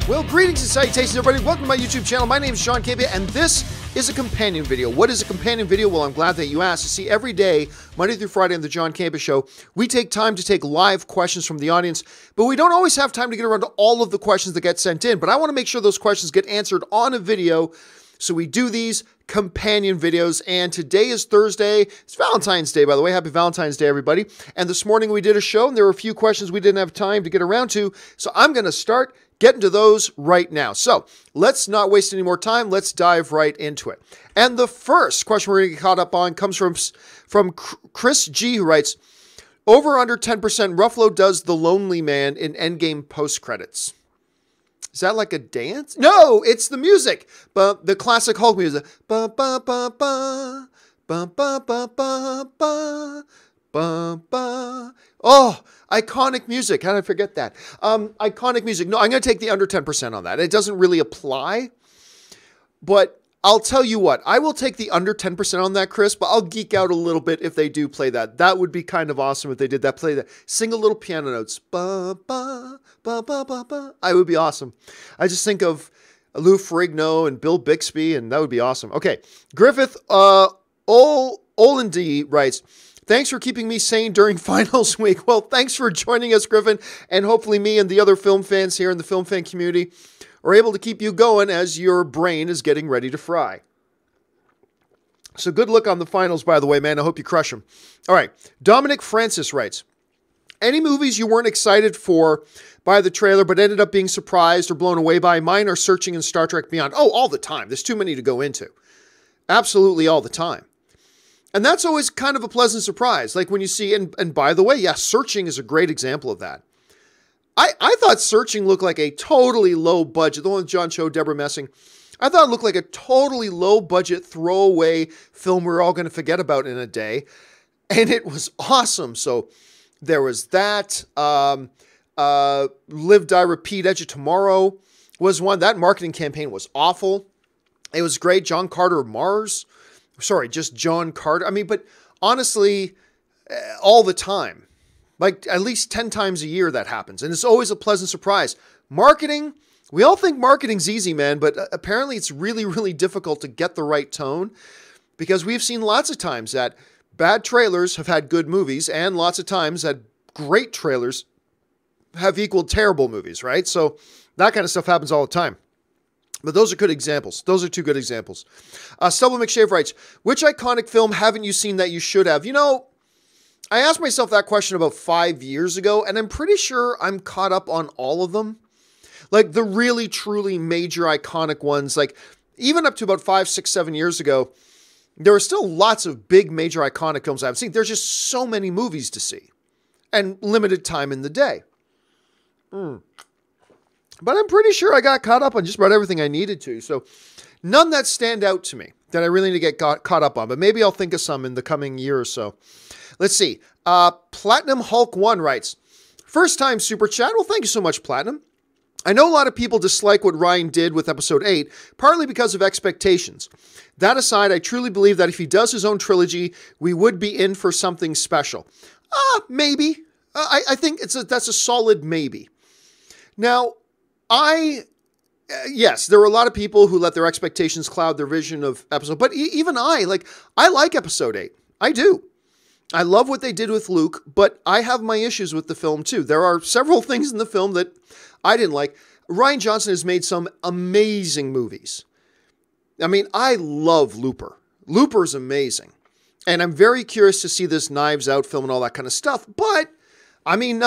Well, greetings and salutations, everybody. Welcome to my YouTube channel. My name is Sean Cabia, and this is a companion video. What is a companion video? Well, I'm glad that you asked. You see, every day, Monday through Friday on the John Cabia Show, we take time to take live questions from the audience, but we don't always have time to get around to all of the questions that get sent in, but I want to make sure those questions get answered on a video, so we do these companion videos, and today is Thursday. It's Valentine's Day, by the way. Happy Valentine's Day, everybody. And this morning we did a show, and there were a few questions we didn't have time to get around to, so I'm going to start getting to those right now. So let's not waste any more time. Let's dive right into it. And the first question we're going to get caught up on comes from Chris G, who writes, over under 10% Ruffalo does the lonely man in Endgame post-credits. Is that like a dance? No, it's the music. But the classic Hulk music. Ba ba ba ba ba ba ba ba ba ba ba. Oh, iconic music. How did I forget that? Iconic music. No, I'm going to take the under 10% on that. It doesn't really apply, but I'll tell you what. I will take the under 10% on that, Chris, but I'll geek out a little bit if they do play that. That would be kind of awesome if they did that. Play that. Sing a little piano notes. Ba, ba, ba, ba, ba, ba. I would be awesome. I just think of Lou Ferrigno and Bill Bixby, and that would be awesome. Okay. Griffith Olendy writes, thanks for keeping me sane during finals week. Well, thanks for joining us, Griffin, and hopefully me and the other film fans here in the film fan community are able to keep you going as your brain is getting ready to fry. So good luck on the finals, by the way, man. I hope you crush them. All right. Dominic Francis writes, any movies you weren't excited for by the trailer but ended up being surprised or blown away by? Mine are Searching and Star Trek Beyond. Oh, all the time. There's too many to go into. Absolutely all the time. And that's always kind of a pleasant surprise. Like when you see, and by the way, yeah, Searching is a great example of that. I thought Searching looked like a totally low budget, the one with John Cho, Deborah Messing. I thought it looked like a totally low budget throwaway film we're all going to forget about in a day. And it was awesome. So there was that. Live, Die, Repeat, Edge of Tomorrow was one. That marketing campaign was awful. It was great. John Carter of Mars. Sorry, just John Carter. I mean, but honestly, all the time, like at least 10 times a year that happens. And it's always a pleasant surprise. Marketing, we all think marketing's easy, man, but apparently it's really, really difficult to get the right tone because we've seen lots of times that bad trailers have had good movies and lots of times that great trailers have equaled terrible movies, right? So that kind of stuff happens all the time. But those are good examples. Those are two good examples. Stubble McShave writes, which iconic film haven't you seen that you should have? You know, I asked myself that question about 5 years ago, and I'm pretty sure I'm caught up on all of them. Like the really, truly major iconic ones, like even up to about 5, 6, 7 years ago, there are still lots of big, major iconic films I haven't seen. There's just so many movies to see and limited time in the day. But I'm pretty sure I got caught up on just about everything I needed to. So none that stand out to me that I really need to get caught up on. But maybe I'll think of some in the coming year or so. Let's see. Platinum Hulk 1 writes, first time super chat. Well, thank you so much, Platinum. I know a lot of people dislike what Rian did with episode 8, partly because of expectations. That aside, I truly believe that if he does his own trilogy, we would be in for something special. Maybe. I think that's a solid maybe. Now, yes, there were a lot of people who let their expectations cloud their vision of episode, but even I like episode 8. I do. I love what they did with Luke, but I have my issues with the film too. There are several things in the film that I didn't like. Rian Johnson has made some amazing movies. I mean, I love Looper. Looper's amazing. And I'm very curious to see this Knives Out film and all that kind of stuff, but I mean,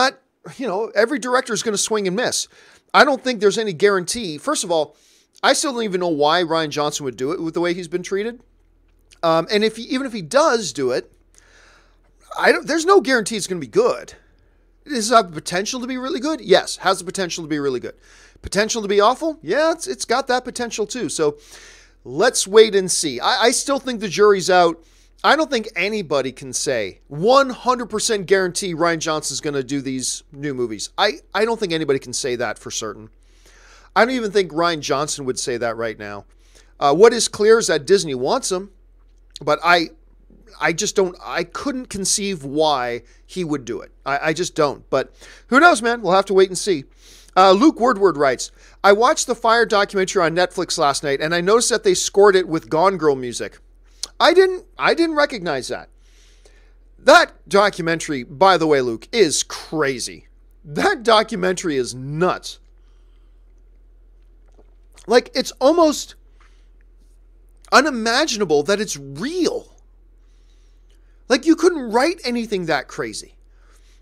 every director is going to swing and miss. I don't think there's any guarantee. First of all, I still don't even know why Rian Johnson would do it with the way he's been treated. And even if he does do it, there's no guarantee it's going to be good. Does it have the potential to be really good? Yes, has the potential to be really good. Potential to be awful? Yeah, it's got that potential too. So let's wait and see. I still think the jury's out. I don't think anybody can say 100% guarantee Rian Johnson's going to do these new movies. I don't think anybody can say that for certain. I don't even think Rian Johnson would say that right now. What is clear is that Disney wants him, but I couldn't conceive why he would do it. I just don't. But who knows, man? We'll have to wait and see. Luke Woodward writes, I watched the Fire documentary on Netflix last night, and I noticed that they scored it with Gone Girl music. I didn't recognize that. That documentary, by the way, Luke, is crazy. That documentary is nuts. Like, it's almost unimaginable that it's real. Like, you couldn't write anything that crazy.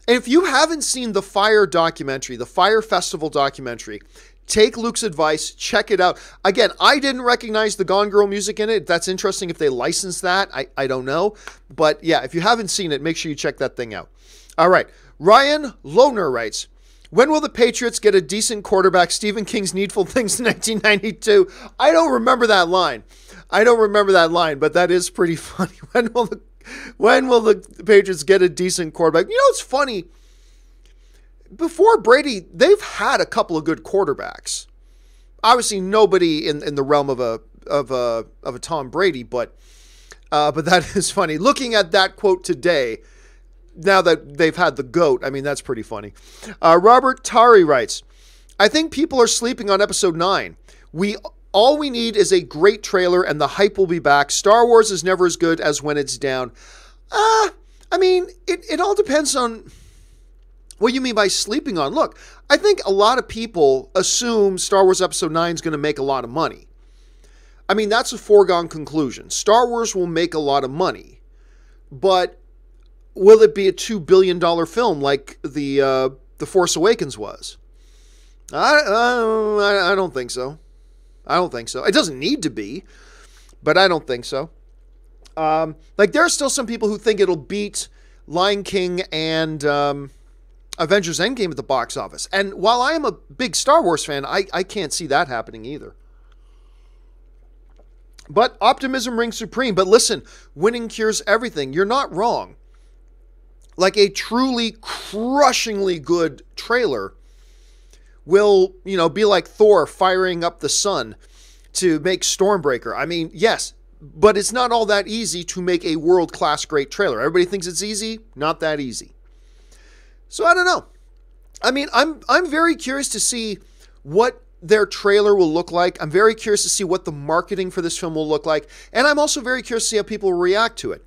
And if you haven't seen the Fire documentary, the Fire Festival documentary, take Luke's advice, check it out. Again, I didn't recognize the Gone Girl music in it. That's interesting if they licensed that. I don't know. But yeah, if you haven't seen it, make sure you check that thing out. All right. Ryan Lohner writes, when will the Patriots get a decent quarterback? Stephen King's Needful Things in 1992. I don't remember that line. But that is pretty funny. When will the Patriots get a decent quarterback? You know, it's funny. Before Brady, they've had a couple of good quarterbacks. Obviously, nobody in the realm of a Tom Brady, but that is funny. Looking at that quote today, now that they've had the GOAT, I mean, that's pretty funny. Robert Tari writes, I think people are sleeping on episode 9. All we need is a great trailer and the hype will be back. Star Wars is never as good as when it's down. I mean, it all depends on what you mean by sleeping on. Look, I think a lot of people assume Star Wars Episode 9 is going to make a lot of money. I mean, that's a foregone conclusion. Star Wars will make a lot of money. But will it be a $2 billion film like The Force Awakens was? I don't think so. It doesn't need to be, but I don't think so. Like, there are still some people who think it'll beat Lion King and Avengers Endgame at the box office. And while I am a big Star Wars fan, I can't see that happening either. But optimism rings supreme. But listen, winning cures everything. You're not wrong. Like, a truly crushingly good trailer will, be like Thor firing up the sun to make Stormbreaker. I mean, yes, but it's not all that easy to make a world-class great trailer. Everybody thinks it's easy. Not that easy. So I don't know. I mean, I'm very curious to see what their trailer will look like. I'm very curious to see what the marketing for this film will look like. And I'm also very curious to see how people react to it.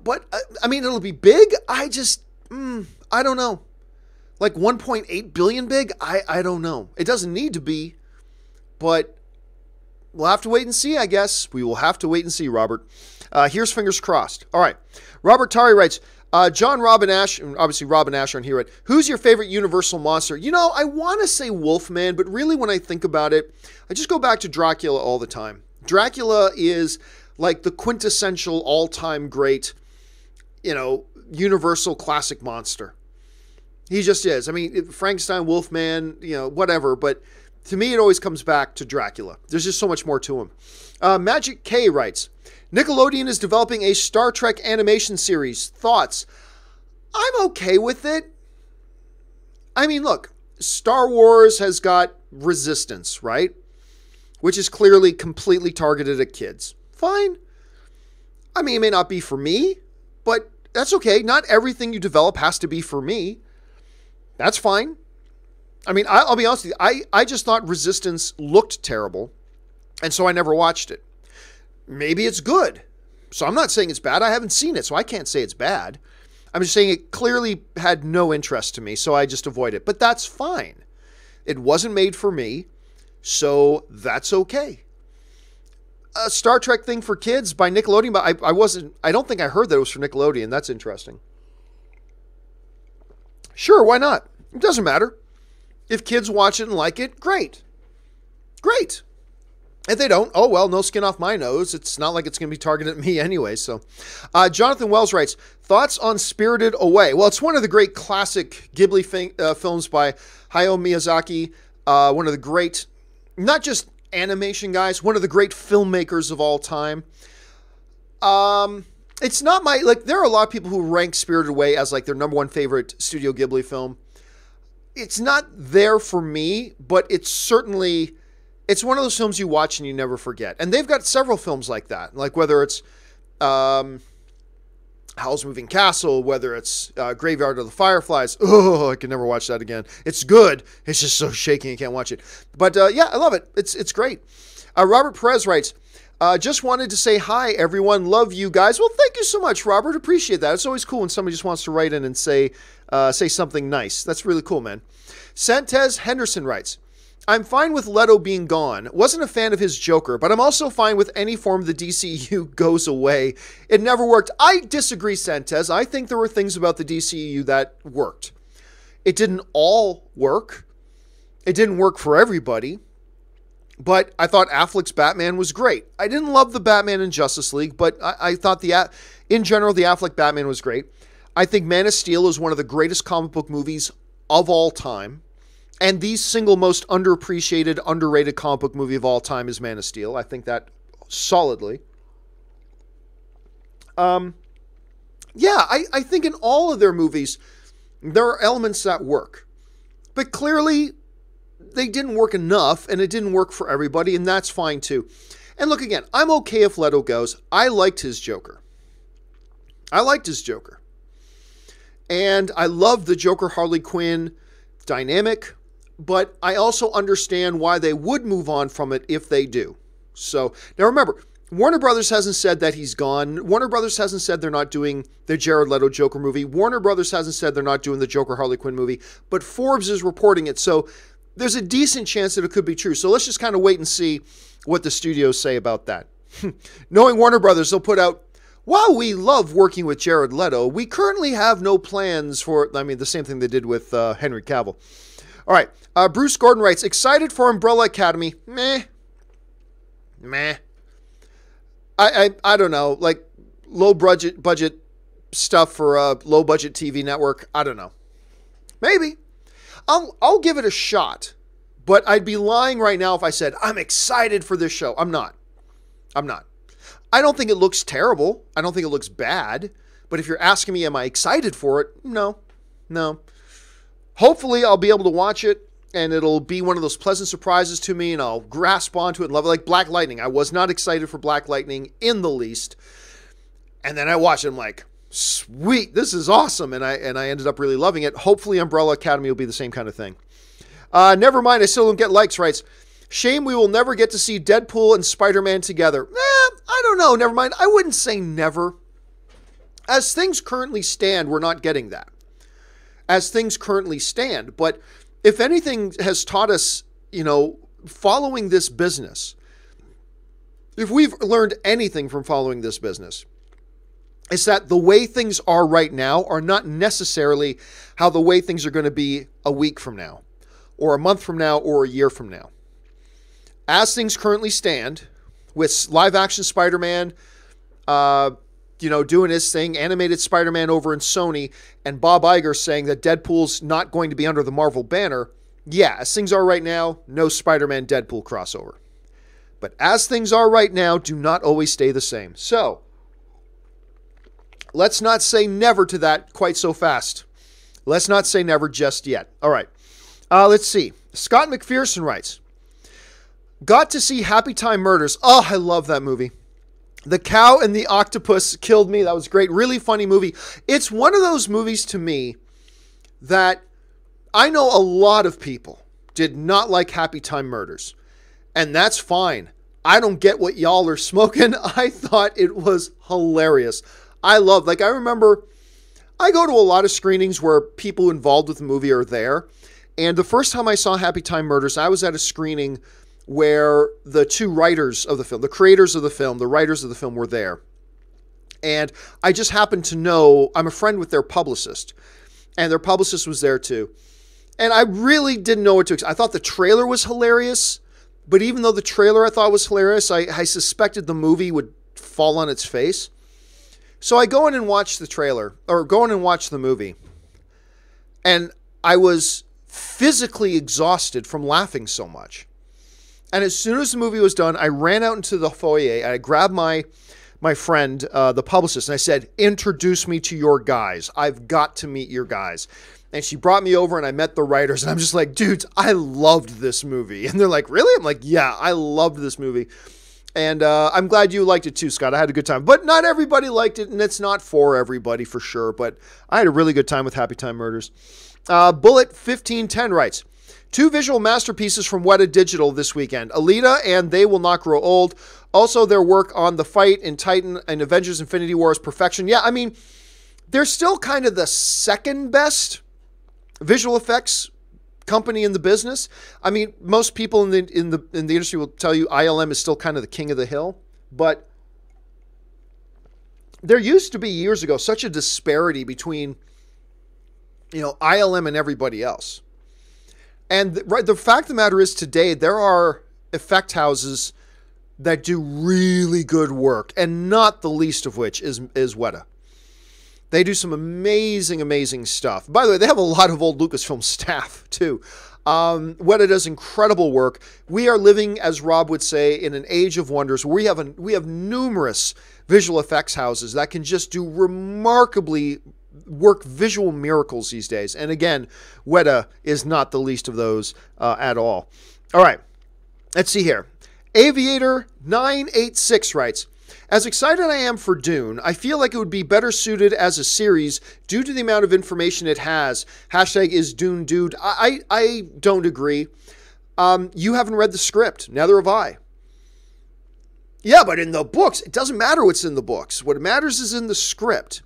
But, I mean, it'll be big. I don't know. Like 1.8 billion big? I don't know. It doesn't need to be, but we'll have to wait and see, I guess. We will have to wait and see, Robert. Here's fingers crossed. All right. Robert Tari writes, John, Rob, and Ash, and obviously Rob and Ash aren't here, right? Who's your favorite Universal monster? You know, I want to say Wolfman, but really when I think about it, I just go back to Dracula all the time. Dracula is like the quintessential all-time great, Universal classic monster. He just is. I mean, Frankenstein, Wolfman, whatever. But to me, it always comes back to Dracula. There's just so much more to him. Magic K writes, Nickelodeon is developing a Star Trek animation series. Thoughts? I'm okay with it. I mean, look, Star Wars has got Resistance, right? Which is clearly completely targeted at kids. Fine. I mean, it may not be for me, but that's okay. Not everything you develop has to be for me. That's fine. I mean, I'll be honest with you. I just thought Resistance looked terrible, and so I never watched it. Maybe it's good. So I'm not saying it's bad. I haven't seen it, so I can't say it's bad. I'm just saying it clearly had no interest to me, so I just avoid it. But that's fine. It wasn't made for me, so that's okay. A Star Trek thing for kids by Nickelodeon, but I don't think I heard that it was for Nickelodeon. That's interesting. Sure, why not? It doesn't matter. If kids watch it and like it, great. Great. If they don't, oh well, no skin off my nose. It's not like it's going to be targeted at me anyway. So, Jonathan Wells writes, thoughts on Spirited Away? Well, it's one of the great classic Ghibli films by Hayao Miyazaki. One of the great, not just animation guys, one of the great filmmakers of all time. It's not there are a lot of people who rank Spirited Away as like their number one favorite Studio Ghibli film. It's not there for me, but it's one of those films you watch and you never forget. And they've got several films like that. Like whether it's Howl's Moving Castle, whether it's Graveyard of the Fireflies. Oh, I can never watch that again. It's good. It's just so shaky I can't watch it. But yeah, I love it. It's great. Robert Perez writes, just wanted to say hi, everyone. Love you guys. Well, thank you so much, Robert. Appreciate that. It's always cool when somebody just wants to write in and say something nice. That's really cool, man. Santez Henderson writes, I'm fine with Leto being gone. Wasn't a fan of his Joker, but I'm also fine with any form of the DCU goes away. It never worked. I disagree, Santez. I think there were things about the DCU that worked. It didn't all work. It didn't work for everybody. But I thought Affleck's Batman was great. I didn't love the Batman in Justice League, but I thought in general, the Affleck Batman was great. I think Man of Steel is one of the greatest comic book movies of all time. And the single most underappreciated, underrated comic book movie of all time is Man of Steel. I think that solidly. Yeah, I think in all of their movies, there are elements that work. But clearly, they didn't work enough, and it didn't work for everybody, and that's fine too. And look, again, I'm okay if Leto goes. I liked his Joker. And I love the Joker-Harley Quinn dynamic. But I also understand why they would move on from it if they do. So, now remember, Warner Brothers hasn't said that he's gone. Warner Brothers hasn't said they're not doing the Jared Leto Joker movie. Warner Brothers hasn't said they're not doing the Joker Harley Quinn movie. But Forbes is reporting it. So, there's a decent chance that it could be true. So, let's just kind of wait and see what the studios say about that. Knowing Warner Brothers, they'll put out, while we love working with Jared Leto, we currently have no plans for, the same thing they did with Henry Cavill. All right. Bruce Gordon writes, excited for Umbrella Academy. Meh. I don't know. Like low budget stuff for a low budget TV network. I don't know. Maybe. I'll give it a shot. But I'd be lying right now if I said, I'm excited for this show. I'm not. I don't think it looks terrible. I don't think it looks bad. But if you're asking me, am I excited for it? No. Hopefully, I'll be able to watch it, and it'll be one of those pleasant surprises to me, and I'll grasp onto it and love it. Like Black Lightning. I was not excited for Black Lightning in the least. And then I watched it, I'm like, sweet, this is awesome. And I ended up really loving it. Hopefully, Umbrella Academy will be the same kind of thing. Never mind, I still don't get likes, writes, shame we will never get to see Deadpool and Spider-Man together. I don't know, never mind. I wouldn't say never. As things currently stand, we're not getting that. As things currently stand. But if anything has taught us, following this business, if we've learned anything from following this business, it's that the way things are right now are not necessarily how the way things are going to be a week from now, or a month from now, or a year from now. As things currently stand, with live action Spider-Man, doing his thing, animated Spider-Man over in Sony, and Bob Iger saying that Deadpool's not going to be under the Marvel banner, yeah, as things are right now, no Spider-Man Deadpool crossover. But as things are right now, do not always stay the same. So, let's not say never to that quite so fast. Let's not say never just yet. All right. Let's see. Scott McPherson writes, got to see Happy Time Murders. Oh, I love that movie. The cow and the octopus killed me. That was great. Really funny movie. It's one of those movies to me that I know a lot of people did not like Happy Time Murders. And that's fine. I don't get what y'all are smoking. I thought it was hilarious. I remember I go to a lot of screenings where people involved with the movie are there. And the first time I saw Happy Time Murders, I was at a screening where the two writers of the film, the creators of the film, the writers of the film were there. And I just happened to know, I'm a friend with their publicist, and their publicist was there too. And I really didn't know what to expect. I thought the trailer was hilarious, but even though the trailer I thought was hilarious, I suspected the movie would fall on its face. So I go in and watch the trailer, or go in and watch the movie. And I was physically exhausted from laughing so much. And as soon as the movie was done, I ran out into the foyer and I grabbed my friend, the publicist, and I said, introduce me to your guys. I've got to meet your guys. And she brought me over and I met the writers, and I'm just like, dudes, I loved this movie. And they're like, really? I'm like, yeah, I loved this movie. And I'm glad you liked it too, Scott. I had a good time. But not everybody liked it, and it's not for everybody for sure. But I had a really good time with Happy Time Murders. Bullet 1510 writes, 2 visual masterpieces from Weta Digital this weekend. Alita and They Will Not Grow Old. Also, their work on The Fight in Titan and Avengers Infinity War is perfection. Yeah, I mean, they're still kind of the second best visual effects company in the business. I mean, most people in the industry will tell you ILM is still kind of the king of the hill, but there used to be years ago such a disparity between, you know, ILM and everybody else. And the fact of the matter is today there are effect houses that do really good work, and not the least of which is Weta. They do some amazing, amazing stuff. By the way, they have a lot of old Lucasfilm staff, too. Weta does incredible work. We are living, as Rob would say, in an age of wonders. We have numerous visual effects houses that can just do remarkably work visual miracles these days. And again, Weta is not the least of those at all. All right, let's see here. Aviator 986 writes, as excited I am for Dune, I feel like it would be better suited as a series due to the amount of information it has. Hashtag is Dune dude. I don't agree. You haven't read the script. Neither have I. Yeah, but in the books, it doesn't matter what's in the books. What matters is in the script.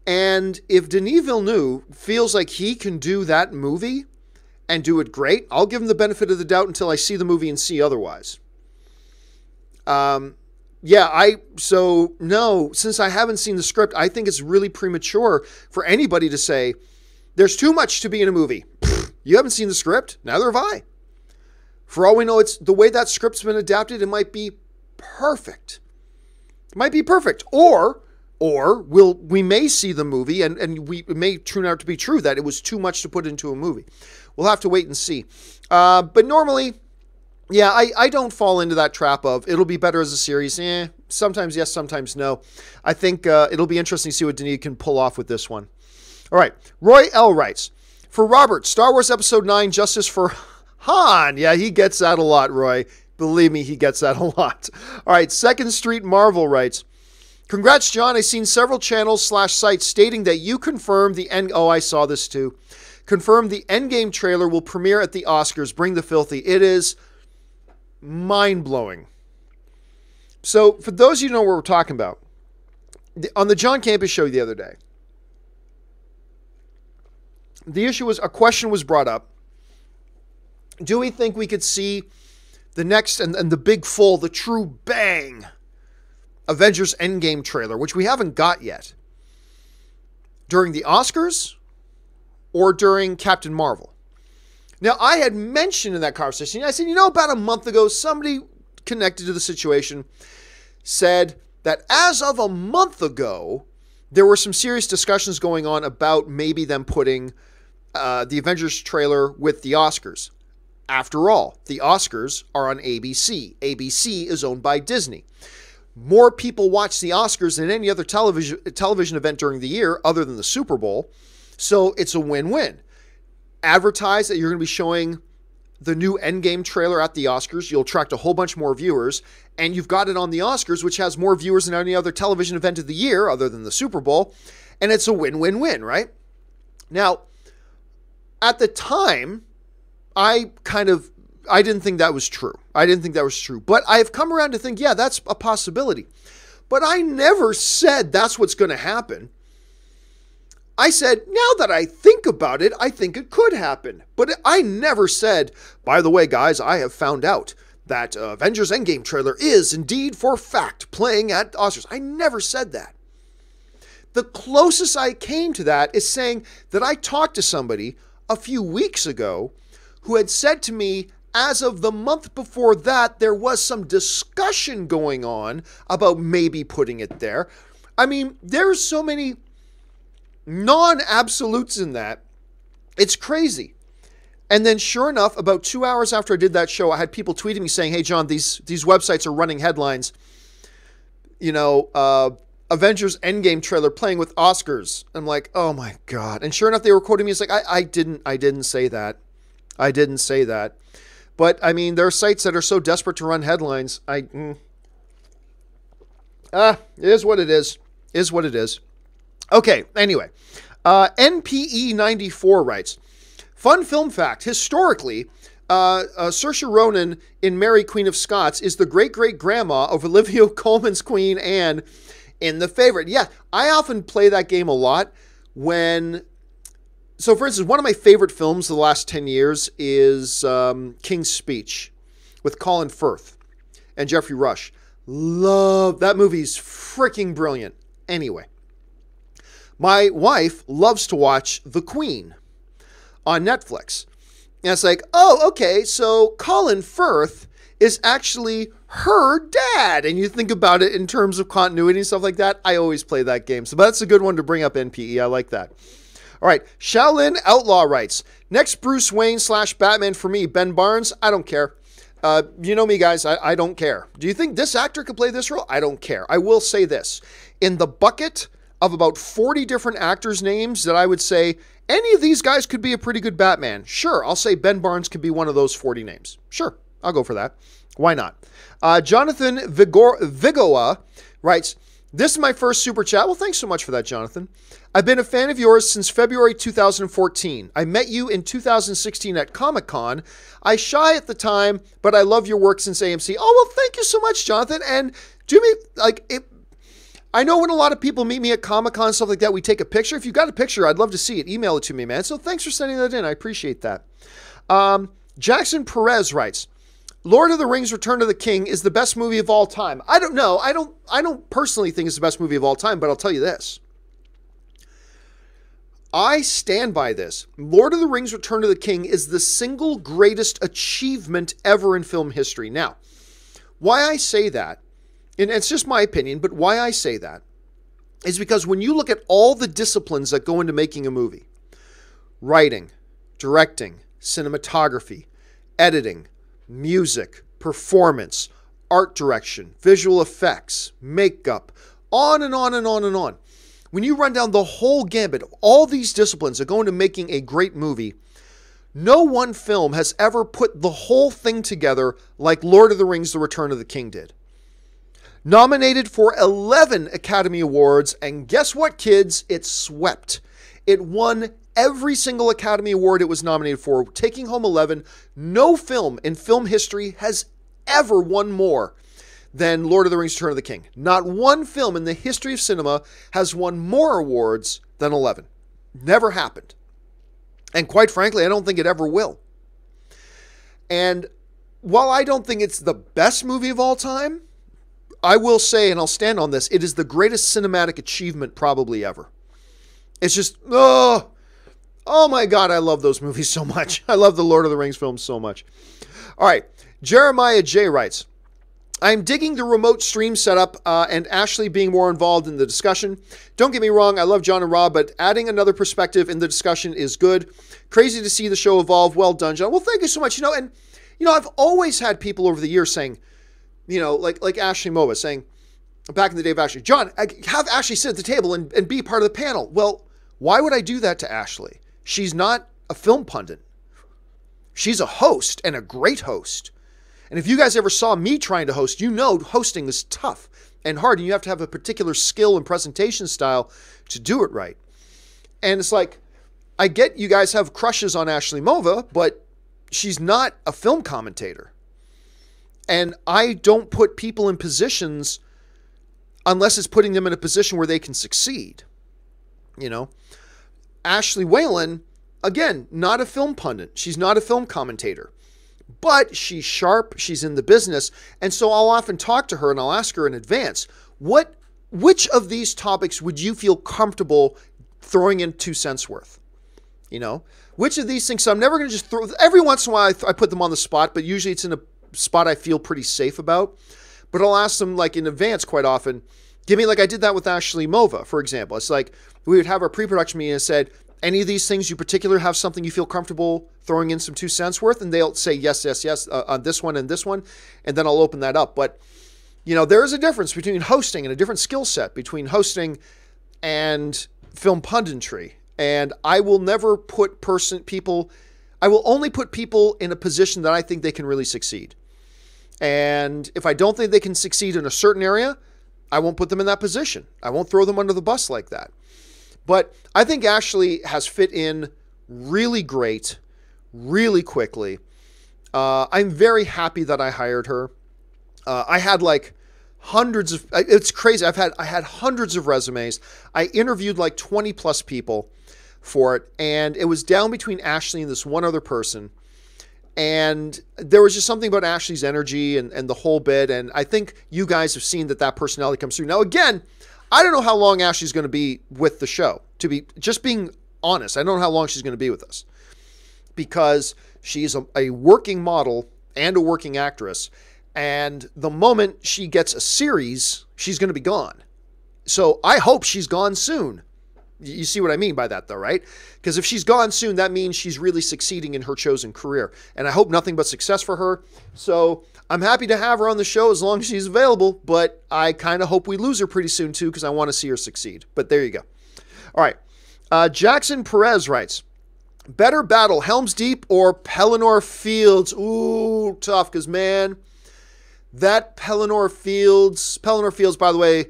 And if Denis Villeneuve feels like he can do that movie and do it great, I'll give him the benefit of the doubt until I see the movie and see otherwise. No, since I haven't seen the script, I think it's really premature for anybody to say, there's too much to be in a movie. You haven't seen the script? Neither have I. For all we know, it's the way that script's been adapted, it might be perfect. It might be perfect. Or we may see the movie and it may turn out to be true that it was too much to put into a movie. We'll have to wait and see. But normally, yeah, I don't fall into that trap of it'll be better as a series. Sometimes yes, sometimes no. I think it'll be interesting to see what Denis can pull off with this one. All right. Roy L. writes, for Robert, Star Wars Episode 9, Justice for Han. Yeah, he gets that a lot, Roy. Believe me, he gets that a lot. All right. 2nd Street Marvel writes, congrats, John. I've seen several channels/sites stating that you confirmed the end. Oh, I saw this too. Confirmed the Endgame trailer will premiere at the Oscars. Bring the filthy. It is mind-blowing. So, for those of you who know what we're talking about, on the John Campus show the other day, the issue was, a question was brought up. Do we think we could see the next and the big full, the true bang Avengers Endgame trailer, which we haven't got yet, during the Oscars or during Captain Marvel? Now, I had mentioned in that conversation, I said, about a month ago, somebody connected to the situation said that as of a month ago, there were some serious discussions going on about maybe them putting the Avengers trailer with the Oscars. After all, the Oscars are on ABC. ABC is owned by Disney. More people watch the Oscars than any other television event during the year other than the Super Bowl. So it's a win-win. Advertise that you're going to be showing the new Endgame trailer at the Oscars. You'll attract a whole bunch more viewers. And you've got it on the Oscars, which has more viewers than any other television event of the year other than the Super Bowl. And it's a win-win-win, right? Now, at the time, I didn't think that was true. But I've come around to think, yeah, that's a possibility. But I never said that's what's going to happen. I said, now that I think about it, I think it could happen. But I never said, by the way, guys, I have found out that Avengers Endgame trailer is indeed for fact playing at Oscars. I never said that. The closest I came to that is saying that I talked to somebody a few weeks ago who had said to me, as of the month before that, there was some discussion going on about maybe putting it there. I mean, there's so many non-absolutes in that. It's crazy. And then sure enough, about 2 hours after I did that show, I had people tweeting me saying, hey, John, these websites are running headlines. Avengers Endgame trailer playing with Oscars. I'm like, oh my God. And sure enough, they were quoting me. It's like, I didn't say that. I didn't say that. But I mean, there are sites that are so desperate to run headlines. It is what it is. Is what it is. Okay, anyway. NPE94 writes, fun film fact, historically, Saoirse Ronan in Mary, Queen of Scots is the great-great-grandma of Olivia Colman's Queen Anne in The Favorite. Yeah, I often play that game a lot when... So, for instance, one of my favorite films of the last 10 years is King's Speech with Colin Firth and Geoffrey Rush. Love that movie's freaking brilliant. Anyway, my wife loves to watch The Queen on Netflix. And it's like, oh, okay, so Colin Firth is actually her dad. And you think about it in terms of continuity and stuff like that. I always play that game. So that's a good one to bring up, NPE. I like that. All right, Shaolin Outlaw writes, next Bruce Wayne / Batman for me, Ben Barnes. I don't care. You know me, guys. I don't care. Do you think this actor could play this role? I don't care. I will say this. In the bucket of about 40 different actors' names that I would say, any of these guys could be a pretty good Batman. Sure, I'll say Ben Barnes could be one of those 40 names. Sure, I'll go for that. Why not? Jonathan Vigoa writes, this is my first super chat. Well, thanks so much for that, Jonathan. I've been a fan of yours since February 2014. I met you in 2016 at Comic-Con. I shy at the time, but I love your work since AMC. Oh, well, thank you so much, Jonathan. And do me, I know when a lot of people meet me at Comic-Con, stuff like that, we take a picture. If you've got a picture, I'd love to see it. Email it to me, man. So thanks for sending that in. I appreciate that. Jackson Perez writes, Lord of the Rings Return of the King is the best movie of all time. I don't know. I don't personally think it's the best movie of all time, but I'll tell you this. I stand by this. Lord of the Rings Return of the King is the single greatest achievement ever in film history. Now, why I say that, and it's just my opinion, but why I say that is because when you look at all the disciplines that go into making a movie, writing, directing, cinematography, editing, music, performance, art direction, visual effects, makeup, on and on and on and on. When you run down the whole gambit of all these disciplines that go into making a great movie, no one film has ever put the whole thing together like Lord of the Rings: The Return of the King did. Nominated for 11 Academy Awards, and guess what, kids? It swept. It won every single Academy Award it was nominated for, taking home 11. No film in film history has ever won more than Lord of the Rings: Return of the King. Not one film in the history of cinema has won more awards than 11. Never happened. And quite frankly, I don't think it ever will. And while I don't think it's the best movie of all time, I will say, and I'll stand on this, it is the greatest cinematic achievement probably ever. It's just, oh my God, I love those movies so much. I love the Lord of the Rings films so much. All right, Jeremiah J. writes, I'm digging the remote stream setup and Ashley being more involved in the discussion. Don't get me wrong, I love John and Rob, but adding another perspective in the discussion is good. Crazy to see the show evolve. Well done, John. Well, thank you so much. I've always had people over the years saying, like Ashley Mova saying, back in the day of Ashley, John, have Ashley sit at the table and be part of the panel. Well, why would I do that to Ashley? She's not a film pundit. She's a host, and a great host. And if you guys ever saw me trying to host, you know hosting is tough and hard, and you have to have a particular skill and presentation style to do it right. And it's like, I get you guys have crushes on Ashley Mova, but she's not a film commentator. And I don't put people in positions unless it's putting them in a position where they can succeed. Ashley Whalen, again, not a film pundit. She's not a film commentator. But she's sharp, she's in the business, and so I'll often talk to her and I'll ask her in advance, which of these topics would you feel comfortable throwing in 2 cents worth? Which of these things, so I'm never going to just throw, every once in a while I put them on the spot, but usually it's in a spot I feel pretty safe about. But I'll ask them in advance quite often, give me, I did that with Ashley Mova, for example. It's like, we would have our pre-production meeting and said, any of these things you particular have something you feel comfortable throwing in some 2 cents worth? And they'll say yes, on this one and this one. And then I'll open that up. But, there is a difference between hosting and a different skill set between hosting and film punditry. And I will never put I will only put people in a position that I think they can really succeed. And if I don't think they can succeed in a certain area, I won't put them in that position. I won't throw them under the bus like that. But I think Ashley has fit in really great, really quickly. I'm very happy that I hired her. I had like hundreds of, it's crazy. I had hundreds of resumes. I interviewed like 20 plus people for it. And it was down between Ashley and this one other person. And there was just something about Ashley's energy and the whole bit. And I think you guys have seen that personality comes through. Now, again, I don't know how long Ashley's going to be with the show. To be just being honest, I don't know how long she's going to be with us. Because she's a working model and a working actress. And the moment she gets a series, she's going to be gone. So I hope she's gone soon. You see what I mean by that, though, right? Because if she's gone soon, that means she's really succeeding in her chosen career. And I hope nothing but success for her. So I'm happy to have her on the show as long as she's available. But I kind of hope we lose her pretty soon, too, because I want to see her succeed. But there you go. All right. Jackson Perez writes, better battle, Helm's Deep or Pelennor Fields? Ooh, tough, because, man, that Pelennor Fields, by the way,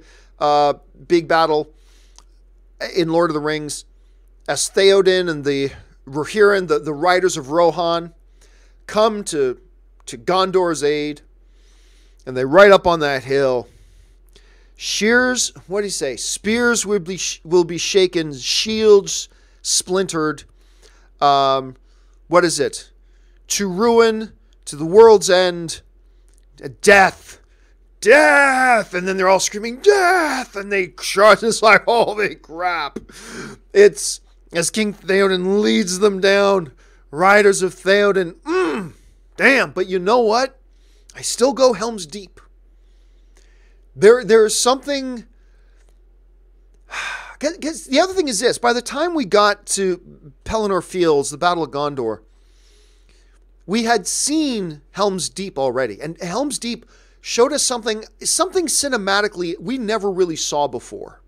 big battle in Lord of the Rings, as Theoden and the Rohirrim, the riders of Rohan, come to Gondor's aid, and they ride up on that hill. Shears, what do you say? Spears will be shaken, shields splintered. What is it? To ruin, to the world's end, death. Death! And then they're all screaming, death! And they charge. It's like, holy crap. It's as King Theoden leads them down. Riders of Theoden. Damn. But you know what? I still go Helm's Deep. There's something. Because the other thing is this. By the time we got to Pelennor Fields, the Battle of Gondor, we had seen Helm's Deep already. And Helm's Deep showed us something cinematically we never really saw before.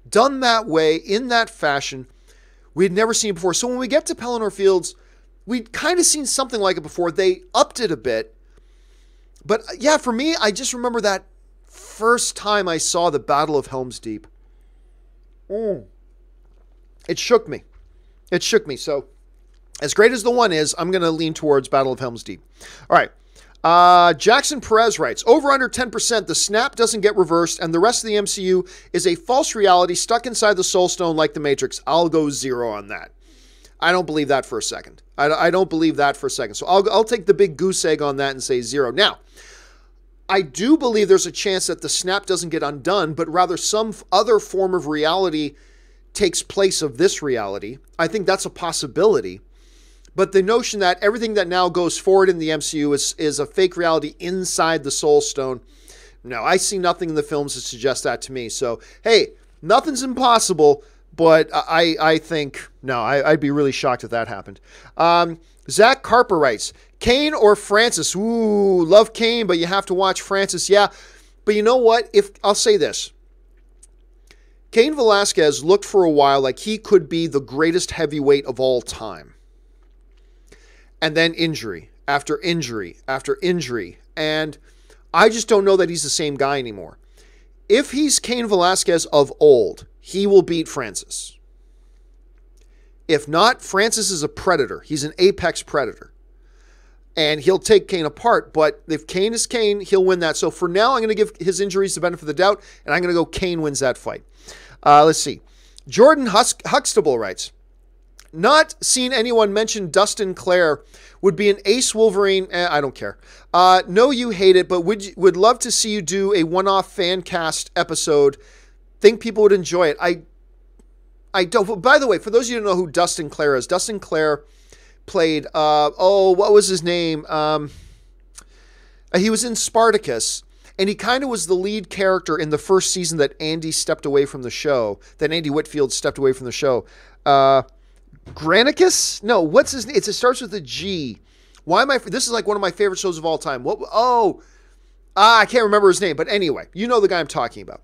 Done that way, in that fashion, we had never seen it before. So when we get to Pelennor Fields, we'd kind of seen something like it before. They upped it a bit. But yeah, for me, I just remember that first time I saw the Battle of Helm's Deep. It shook me. It shook me. So as great as the one is, I'm going to lean towards Battle of Helm's Deep. All right. Jackson Perez writes, over under 10%, the snap doesn't get reversed, and the rest of the MCU is a false reality stuck inside the Soul Stone like the Matrix. I'll go 0 on that. I don't believe that for a second. I don't believe that for a second. So I'll take the big goose egg on that and say 0. Now, I do believe there's a chance that the snap doesn't get undone, but rather some other form of reality takes place of this reality. I think that's a possibility. But the notion that everything that now goes forward in the MCU is a fake reality inside the Soul Stone, no, I see nothing in the films that suggest that to me. So, hey, nothing's impossible, but I think, no, I'd be really shocked if that happened. Zach Carper writes, Kane or Francis? Ooh, love Kane, but you have to watch Francis. Yeah, but you know what? I'll say this. Cain Velasquez looked for a while like he could be the greatest heavyweight of all time. And then injury after injury after injury. And I just don't know that he's the same guy anymore. If he's Cain Velasquez of old, he will beat Francis. If not, Francis is a predator. He's an apex predator. And he'll take Cain apart. But if Cain is Cain, he'll win that. So for now, I'm going to give his injuries the benefit of the doubt. And I'm going to go Cain wins that fight. Let's see. Jordan Huxtable writes, not seen anyone mention Dustin Clare would be an ace Wolverine. I don't care. No, you hate it, but would love to see you do a one-off fan cast episode. Think people would enjoy it. I don't. By the way, for those of you who don't know who Dustin Clare is, Dustin Clare played, what was his name? He was in Spartacus, and he kind of was the lead character in the first season that Andy stepped away from the show, that Andy Whitfield stepped away from the show. Granicus? No, what's his name? It starts with a G. Why am I? This is like one of my favorite shows of all time. What? Oh, I can't remember his name. But anyway, you know the guy I'm talking about.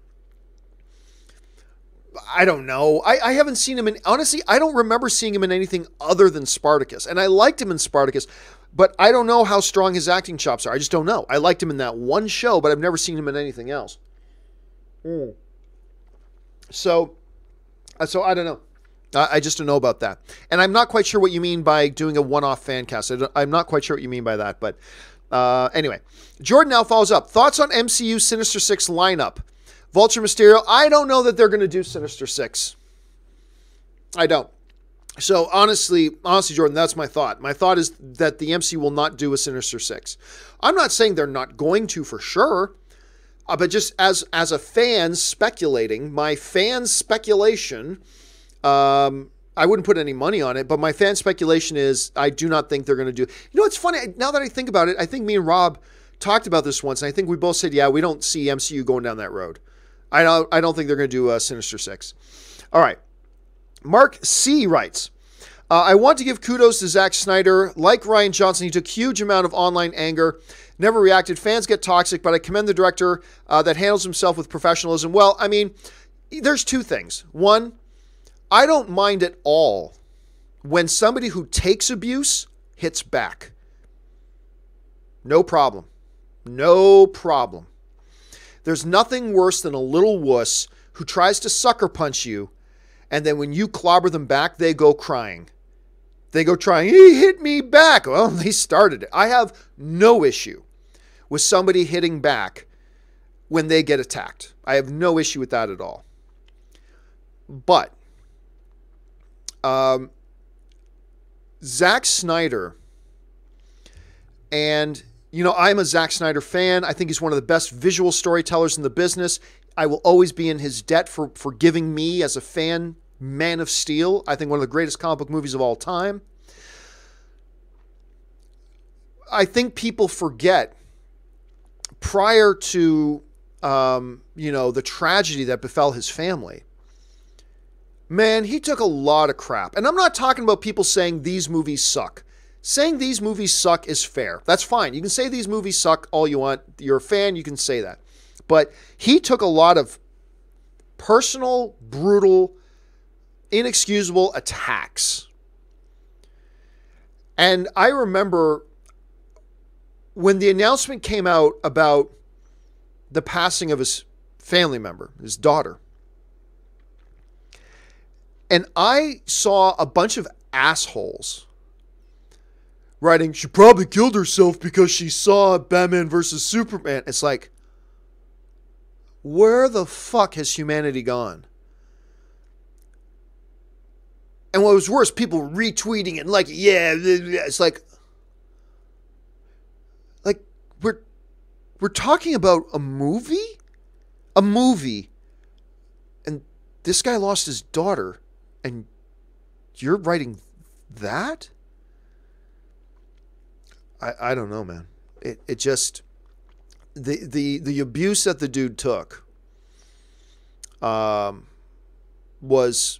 I don't know. I haven't seen him in, honestly, I don't remember seeing him in anything other than Spartacus. And I liked him in Spartacus, but I don't know how strong his acting chops are. I just don't know. I liked him in that one show, but I've never seen him in anything else. So I don't know. I just don't know about that. And I'm not quite sure what you mean by doing a one-off fan cast. I'm not quite sure what you mean by that. But anyway, Jordan now follows up. Thoughts on MCU Sinister Six lineup? Vulture, Mysterio. I don't know that they're going to do Sinister Six. I don't. So honestly, Jordan, that's my thought. My thought is that the MCU will not do a Sinister Six. I'm not saying they're not going to for sure. But just as a fan speculating, my fan speculation, I wouldn't put any money on it, but my fan speculation is I do not think they're going to do. You know, it's funny. Now that I think about it, I think me and Rob talked about this once, and I think we both said, yeah, we don't see MCU going down that road. I don't think they're going to do a Sinister Six. All right. Mark C. writes, I want to give kudos to Zack Snyder. Like Rian Johnson, he took huge amount of online anger, never reacted. Fans get toxic, but I commend the director that handles himself with professionalism. Well, I mean, there's two things. One, I don't mind at all when somebody who takes abuse hits back. No problem. No problem. There's nothing worse than a little wuss who tries to sucker punch you, and then when you clobber them back, they go crying. They go trying, he hit me back. Well, they started it. I have no issue with somebody hitting back when they get attacked. I have no issue with that at all. But Zack Snyder, and you know, I'm a Zack Snyder fan. I think he's one of the best visual storytellers in the business. I will always be in his debt for giving me, as a fan, Man of Steel. I think one of the greatest comic book movies of all time. I think people forget, prior to, the tragedy that befell his family, man, he took a lot of crap. And I'm not talking about people saying these movies suck. Saying these movies suck is fair. That's fine. You can say these movies suck all you want. You're a fan, you can say that. But he took a lot of personal, brutal, inexcusable attacks. And I remember when the announcement came out about the passing of his family member, his daughter, and I saw a bunch of assholes writing, she probably killed herself because she saw Batman versus Superman. It's like, where the fuck has humanity gone? And what was worse, people retweeting and like, yeah, it's like we're talking about a movie, and this guy lost his daughter, and you're writing that? I don't know, man. It just, the abuse that the dude took was,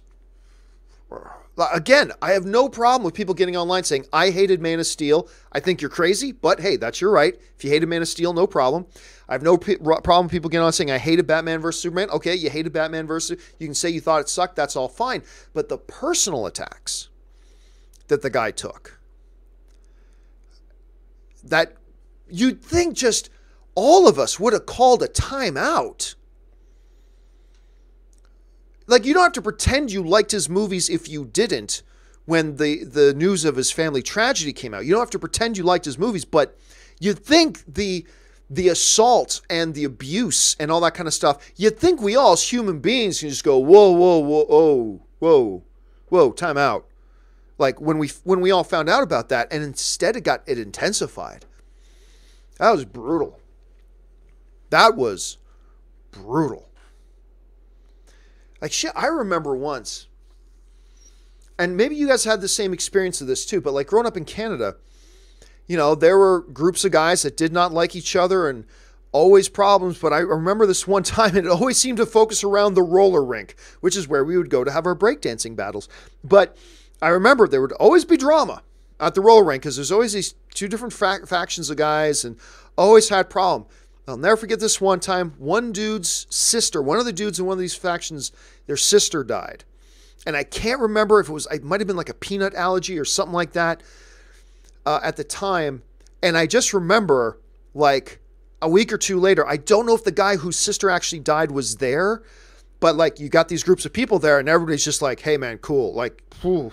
again, I have no problem with people getting online saying, I hated Man of Steel. I think you're crazy, but hey, that's your right. If you hated Man of Steel, no problem. I have no problem with people getting on saying, I hated Batman versus Superman. Okay, you hated Batman versus, you can say you thought it sucked. That's all fine. But the personal attacks that the guy took, that you'd think just all of us would have called a timeout. Like, you don't have to pretend you liked his movies if you didn't when the news of his family tragedy came out. You don't have to pretend you liked his movies, but you'd think the assault and the abuse and all that kind of stuff, you'd think we all as human beings can just go, whoa, whoa, whoa, oh, whoa, whoa, time out. Like when we all found out about that, and instead it intensified. That was brutal. That was brutal. Like shit, I remember once, and maybe you guys had the same experience of this too, but like growing up in Canada, you know, there were groups of guys that did not like each other and always problems. But I remember this one time, and it always seemed to focus around the roller rink, which is where we would go to have our breakdancing battles. But I remember there would always be drama at the roller rink because there's always these two different factions of guys and always had problem. I'll never forget this one time. One dude's sister, one of the dudes in one of these factions, their sister died. And I can't remember if it might have been like a peanut allergy or something like that at the time. And I just remember, like, a week or two later, I don't know if the guy whose sister actually died was there, but like, you got these groups of people there and everybody's just like, hey man, cool. Like, whew,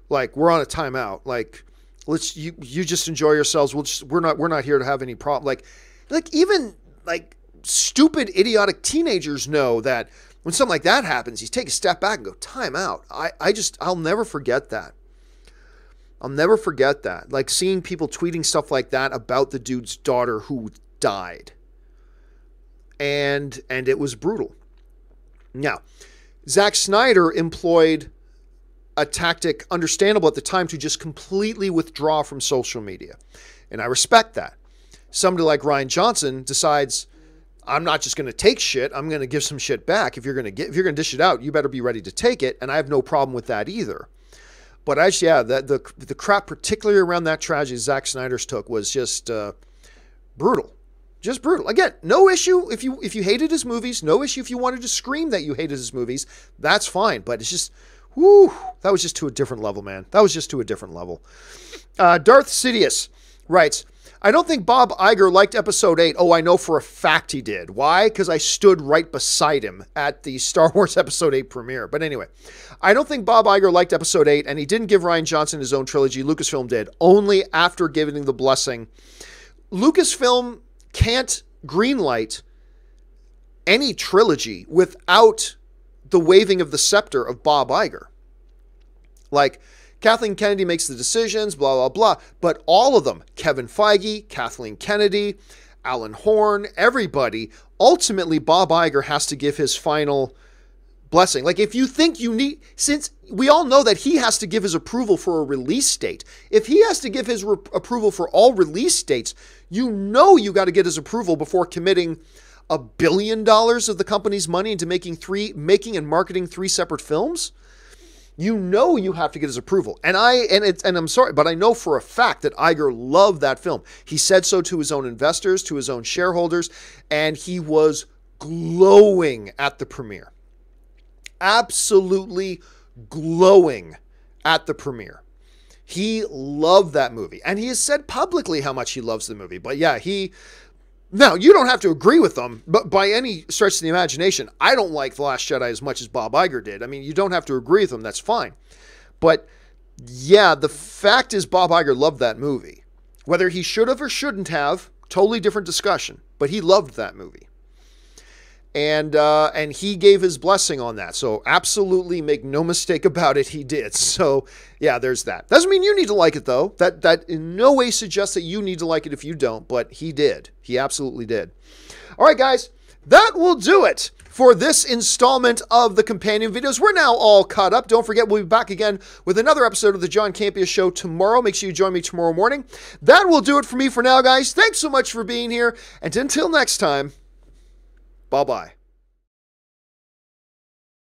like we're on a timeout. Like, you just enjoy yourselves. We're not here to have any problem. Like even like stupid, idiotic teenagers know that when something like that happens, you take a step back and go, time out. I'll never forget that. I'll never forget that. Like seeing people tweeting stuff like that about the dude's daughter who died. And it was brutal. Now, Zack Snyder employed a tactic understandable at the time to just completely withdraw from social media. And I respect that. Somebody like Rian Johnson decides, I'm not just going to take shit. I'm going to give some shit back. If you're going to dish it out, you better be ready to take it. And I have no problem with that either. But actually, yeah, the crap, particularly around that tragedy Zack Snyder's took, was just brutal. Just brutal. Again, no issue if you hated his movies. No issue if you wanted to scream that you hated his movies. That's fine. But it's just, whoo, that was just to a different level, man. That was just to a different level. Darth Sidious writes, I don't think Bob Iger liked episode 8. Oh, I know for a fact he did. Why? Because I stood right beside him at the Star Wars episode 8 premiere. But anyway, I don't think Bob Iger liked episode 8, and he didn't give Rian Johnson his own trilogy. Lucasfilm did, only after giving the blessing. Lucasfilm can't greenlight any trilogy without the waving of the scepter of Bob Iger. Like, Kathleen Kennedy makes the decisions, blah, blah, blah. But all of them, Kevin Feige, Kathleen Kennedy, Alan Horn, everybody, ultimately Bob Iger has to give his final blessing. Like if you think you need, since we all know that he has to give his approval for a release date. If he has to give his approval for all release dates, you know you got to get his approval before committing $1 billion of the company's money into making and marketing 3 separate films. You know you have to get his approval. And I'm sorry, but I know for a fact that Iger loved that film. He said so to his own investors, to his own shareholders, and he was glowing at the premiere. Absolutely glowing at the premiere. He loved that movie. And he has said publicly how much he loves the movie. But yeah, now, you don't have to agree with them, but by any stretch of the imagination, I don't like The Last Jedi as much as Bob Iger did. I mean, you don't have to agree with them. That's fine. But yeah, the fact is Bob Iger loved that movie. Whether he should have or shouldn't have, totally different discussion. But he loved that movie. And he gave his blessing on that. So absolutely make no mistake about it, he did. So yeah, there's that. Doesn't mean you need to like it though. That in no way suggests that you need to like it if you don't, but he did. He absolutely did. All right, guys, that will do it for this installment of the companion videos. We're now all caught up. Don't forget, we'll be back again with another episode of the John Campea Show tomorrow. Make sure you join me tomorrow morning. That will do it for me for now, guys. Thanks so much for being here. And until next time, bye-bye.